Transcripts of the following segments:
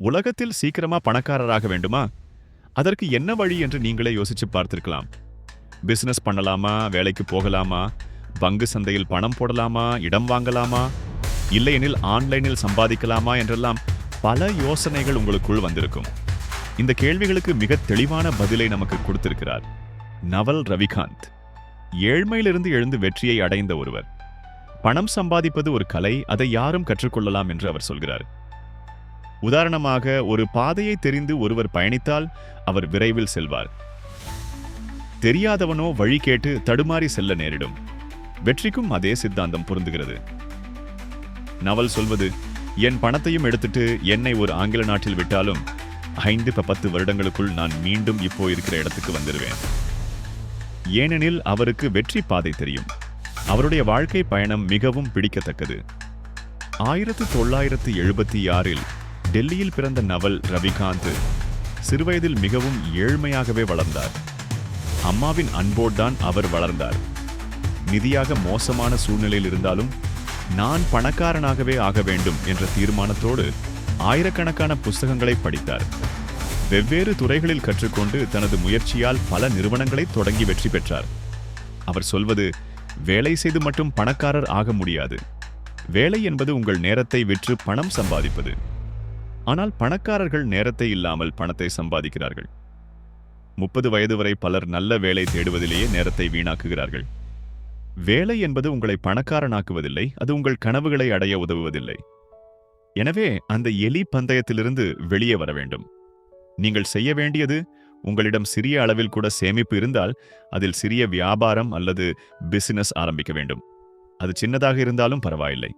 உலகத்தில் சீக்கிரமா பணக்காரராக வேண்டுமா? அதற்கு என்ன வழி என்று நீங்களே யோசிச்சு பார்த்திருக்கலாம். பிசினஸ் பண்ணலாமா, வேலைக்கு போகலாமா, பங்கு சந்தையில் பணம் போடலாமா, இடம் வாங்கலாமா, இல்லையெனில் ஆன்லைனில் சம்பாதிக்கலாமா என்றெல்லாம் பல யோசனைகள் உங்களுக்குள் வந்திருக்கும். இந்த கேள்விகளுக்கு மிக தெளிவான பதிலை நமக்கு கொடுத்திருக்கிறார் நவல் ரவிகாந்த். ஏழ்மையிலிருந்து எழுந்து வெற்றியை அடைந்த ஒருவர். பணம் சம்பாதிப்பது ஒரு கலை, அதை யாரும் கற்றுக்கொள்ளலாம் என்று அவர் சொல்கிறார். உதாரணமாக, ஒரு பாதையை தெரிந்து ஒருவர் பயணித்தால் அவர் விரைவில் செல்வார். தெரியாதவனோ வழி கேட்டு தடுமாறி செல்ல நேரிடும். வெற்றிக்கும் அதே சித்தாந்தம் பொருந்துகிறது. நவல் சொல்வது, என் பணத்தையும் எடுத்துட்டு என்னை ஒரு ஆங்கில நாட்டில் விட்டாலும் 5-10 வருடங்களுக்குள் நான் மீண்டும் இப்போ இருக்கிற இடத்துக்கு வந்துடுவேன். ஏனெனில் அவருக்கு வெற்றி பாதை தெரியும். அவருடைய வாழ்க்கை பயணம் மிகவும் பிடிக்கத்தக்கது. 1976 டெல்லியில் பிறந்த நவல் ரவிகாந்த் சிறுவயதில் மிகவும் ஏழ்மையாகவே வளர்ந்தார். அம்மாவின் அன்போடுதான் அவர் வளர்ந்தார். நிதியாக மோசமான சூழ்நிலையில் இருந்தாலும் நான் பணக்காரனாகவே ஆக வேண்டும் என்ற தீர்மானத்தோடு ஆயிரக்கணக்கான புத்தகங்களை படித்தார். வெவ்வேறு துறைகளில் கற்றுக்கொண்டு தனது முயற்சியால் பல நிறுவனங்களை தொடங்கி வெற்றி பெற்றார். அவர் சொல்வது, வேலை செய்து மட்டும் பணக்காரர் ஆக முடியாது. வேலை என்பது உங்கள் நேரத்தை விற்று பணம் சம்பாதிப்பது. ஆனால் பணக்காரர்கள் நேரத்தை இல்லாமல் பணத்தை சம்பாதிக்கிறார்கள். 30 வயது வரை பலர் நல்ல வேலை தேடுவதிலேயே நேரத்தை வீணாக்குகிறார்கள். வேலை என்பது உங்களை பணக்காரனாக்குவதில்லை, அது உங்கள் கனவுகளை அடைய உதவுவதில்லை. எனவே அந்த எலி பந்தயத்திலிருந்து வெளியே வர வேண்டும். நீங்கள் செய்ய வேண்டியது, உங்களிடம் சிறிய அளவில் கூட சேமிப்பு இருந்தால் அதில் சிறிய வியாபாரம் அல்லது பிசினஸ் ஆரம்பிக்க வேண்டும். அது சின்னதாக இருந்தாலும் பரவாயில்லை.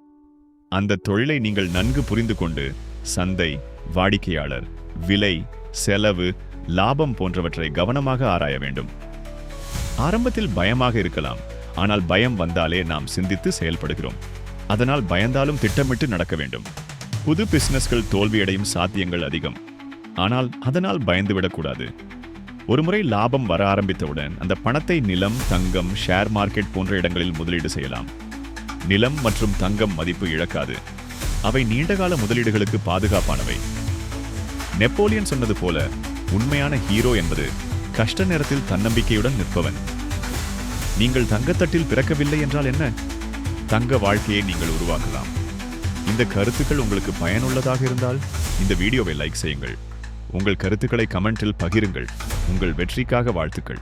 அந்த தொழிலை நீங்கள் நன்கு புரிந்து கொண்டு சந்தை, வாடிக்கையாளர், விலை, செலவு, லாபம் போன்றவற்றை கவனமாக ஆராய வேண்டும். ஆரம்பத்தில் பயமாக இருக்கலாம், ஆனால் பயம் வந்தாலே நாம் சிந்தித்து செயல்படுகிறோம். அதனால் பயந்தாலும் திட்டமிட்டு நடக்க வேண்டும். புது பிசினஸ்கள் தோல்வியடையும் சாத்தியங்கள் அதிகம். ஆனால் அதனால் பயந்துவிடக்கூடாது. ஒருமுறை லாபம் வர ஆரம்பித்தவுடன் அந்த பணத்தை நிலம், தங்கம், ஷேர் மார்க்கெட் போன்ற இடங்களில் முதலீடு செய்யலாம். நிலம் மற்றும் தங்கம் மதிப்பு இழக்காது. அவை நீண்டகால முதலீடுகளுக்கு பாதுகாப்பானவை. நெப்போலியன் சொன்னது போல, உண்மையான ஹீரோ என்பது கஷ்ட நேரத்தில் தன்னம்பிக்கையுடன் நிற்பவன். நீங்கள் தங்கத்தட்டில் பிறக்கவில்லை என்றால் என்ன? தங்க வாழ்க்கையை நீங்கள் உருவாக்கலாம். இந்த கருத்துக்கள் உங்களுக்கு பயனுள்ளதாக இருந்தால் இந்த வீடியோவை லைக் செய்யுங்கள். உங்கள் கருத்துக்களை கமெண்டில் பகிருங்கள். உங்கள் வெற்றிக்காக வாழ்த்துக்கள்.